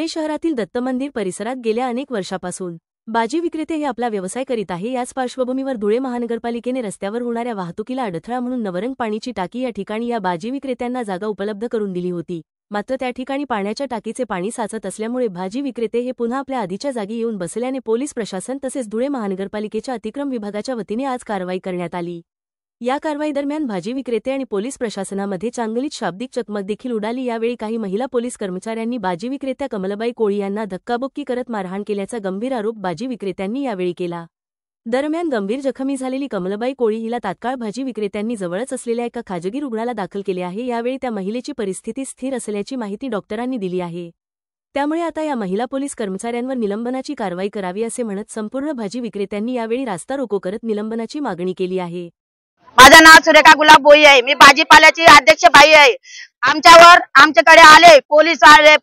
शहरातील दत्त मंदिर परिसरात गेल्या अनेक वर्षापासून भाजी विक्रेते हे आपला व्यवसाय करीत आहे। याच पार्श्वभूमीवर धुळे महानगरपालिकेने रस्त्यावर होणाऱ्या वाहतुकीला अडथळा म्हणून नवरंग पाणीची टाकी या ठिकाणी या भाजी विक्रेत्यांना जागा उपलब्ध करून दिली होती। मात्र त्या ठिकाणी पाण्याच्या टाकीचे पाणी साचत असल्यामुळे भाजी विक्रेते हे पुन्हा आपल्या आधीच्या जागी येऊन बसल्याने पोलीस प्रशासन तसेच धुळे महानगरपालिकेच्या अतिक्रम विभागाच्या वतीने आज कारवाई करण्यात आली। या कारवाई दरम्यान भाजी विक्रेते आणि पोलीस प्रशासनामध्ये चांगलीच शाब्दिक चकमक देखील उडाली। यावेळी काही महिला पोलीस कर्मचाऱ्यांनी भाजी विक्रेत्या कमलबाई कोळी यांना धक्काबुक्की करत मारहाण केल्याचा गंभीर आरोप भाजी विक्रेत्यांनी यावेळी केला। दरम्यान गंभीर जखमी झालेली कमलबाई कोळी हिला तात्काळ भाजी विक्रेत्यांनी जवळच असलेल्या एका खाजगी रुग्णाला दाखल केले आहे। यावेळी त्या महिलेची परिस्थिती स्थिर असल्याची माहिती डॉक्टरांनी दिली आहे। त्यामुळे आता या महिला पोलीस कर्मचाऱ्यांवर निलंबनाची कारवाई करावी असे म्हणत संपूर्ण भाजी विक्रेत्यांनी यावेळी रास्ता रोको करत निलंबनाची मागणी केली आहे। माझं नाव सुरेखा गुलाब बोई आहे। मी भाजीपाल्याची अध्यक्ष बाई आहे। आमच्याकडे आले पोलीस आले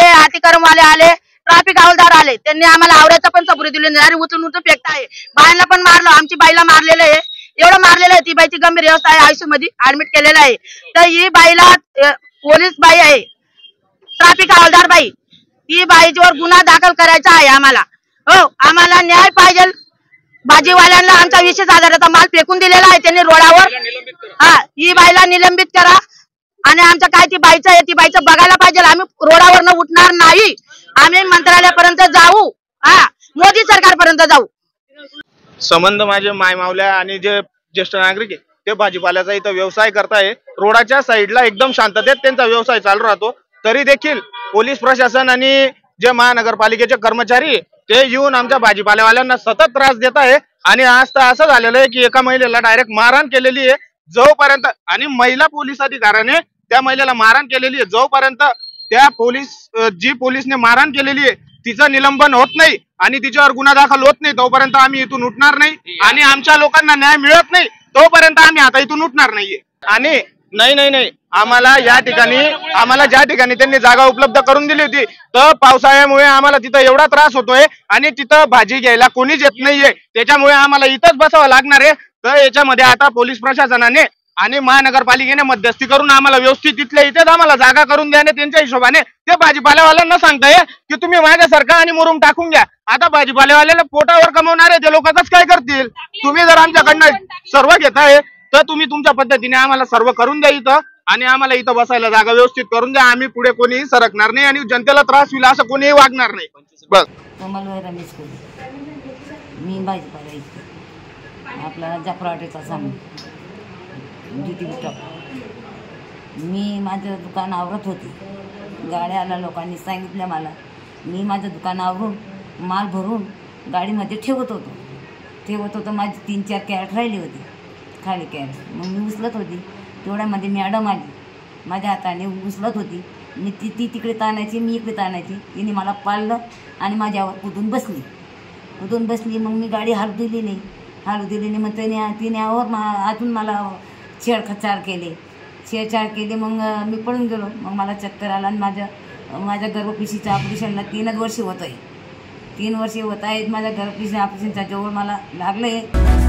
अतिक्रम आले ट्रॅफिक हवालदार आले। त्यांनी आम्हाला आवरायचा पण सबुरी दिली नाही। उचलून फेकताय, बायांना पण मारलं, आमची बाईला मारलेलं आहे। एवढं मारलेलं आहे, ती बाईची गंभीर अवस्था आहे, आयसीयू मध्ये ऍडमिट केलेलं आहे। तर ही बाईला पोलीस बाई आहे, ट्रॅफिक हवालदार बाई, ती बाईवर गुन्हा दाखल करायचा आहे आम्हाला। हो, आम्हाला न्याय पाहिजे। भाजीवाल्यांना आमचा 20,000चा माल फेकून दिलेला आहे त्यांनी रोडावर। ही बाईला निलंबित करा आणि आमचं काय ती बाईचं आहे, ती बाईचं बघायला पाहिजे। आम्ही रोडावर उठणार नाही, आम्ही मंत्रालयापर्यंत जाऊ, मोदी सरकारपर्यंत जाऊ। संबंध माझे माय मावल्या आणि जे ज्येष्ठ नागरिक आहे ते भाजीपाल्याचा इथं व्यवसाय करताय। रोडाच्या साईडला एकदम शांततेत त्यांचा व्यवसाय चालू राहतो, तरी देखील पोलीस प्रशासन आणि जे महानगरपालिकेचे कर्मचारी ते येऊन आमच्या भाजीपाल्यावाल्यांना सतत त्रास देत आहे। आणि आज तर असं झालेलं आहे की एका महिलेला डायरेक्ट मारहाण केलेली आहे। जोपर्यंत आणि महिला पोलीस अधिकाऱ्याने त्या महिलेला मारहाण केलेली आहे, जोपर्यंत त्या पोलीसने मारहाण केलेली आहे तिचं निलंबन होत नाही आणि तिच्यावर गुन्हा दाखल होत नाही तोपर्यंत आम्ही इथून उठणार नाही। आणि आमच्या लोकांना न्याय मिळत नाही तोपर्यंत आम्ही आता इथून उठणार नाहीये। आणि नाही आम्हाला ज्या ठिकाणी त्यांनी जागा उपलब्ध करून दिली होती तर पावसाळ्यामुळे आम्हाला तिथं एवढा त्रास होतोय आणि तिथं भाजी घ्यायला कोणीच येत नाहीये, त्याच्यामुळे आम्हाला इथंच बसावं लागणार आहे। तर याच्यामध्ये आता पोलीस प्रशासनाने आणि महानगरपालिकेने मध्यस्थी करून आम्हाला व्यवस्थित तिथल्या इथेच आम्हाला जागा करून द्याने त्यांच्या हिशोबाने ते भाजीपाल्यावाल्यांना सांगताय की तुम्ही माझ्यासारखा आणि मुरुम टाकून घ्या। आता भाजीपाल्यावाल्याला पोटावर कमवणारे ते लोक कसं काय करतील? तुम्ही जर आमच्याकडनं सर्व घेताय तर तुम्ही तुमच्या पद्धतीने आम्हाला सर्व करून द्या इथं आणि आम्हाला इथं बसायला जागा व्यवस्थित करून द्या। आम्ही पुढे कोणीही सरकणार नाही आणि जनतेला त्रास होईल असं कोणीही वागणार नाही। बस मी भाजीपाला आपला जाफराटेचा सामना मी माझं दुकान आवरत होते। गाड्याला लोकांनी सांगितलं मला, मी माझं दुकान आवरून माल भरून गाडीमध्ये ठेवत होतो। माझी 3-4 कॅरेट राहिली होती खाली कॅरेट, मग मी उचलत होती। तेवढ्यामध्ये मॅडम आली, माझ्या हाताने उचलत होती। मी ती तिकडे ताणायची, मी इकडे ताणायची। तिने मला पाळलं आणि माझ्यावर कुदून बसली। मग मी गाडी हालू दिली नाही। मग तिने अजून मला छेडछाड केले। मग मी पळून गेलो। मग मला चक्कर आला आणि माझ्या गर्भपिशवीचं ऑपरेशनला 3 वर्ष होत आहे। 3 वर्ष होत आहेत माझ्या गर्भपिशवी ऑपरेशनच्या जवळ मला लागलं आहे।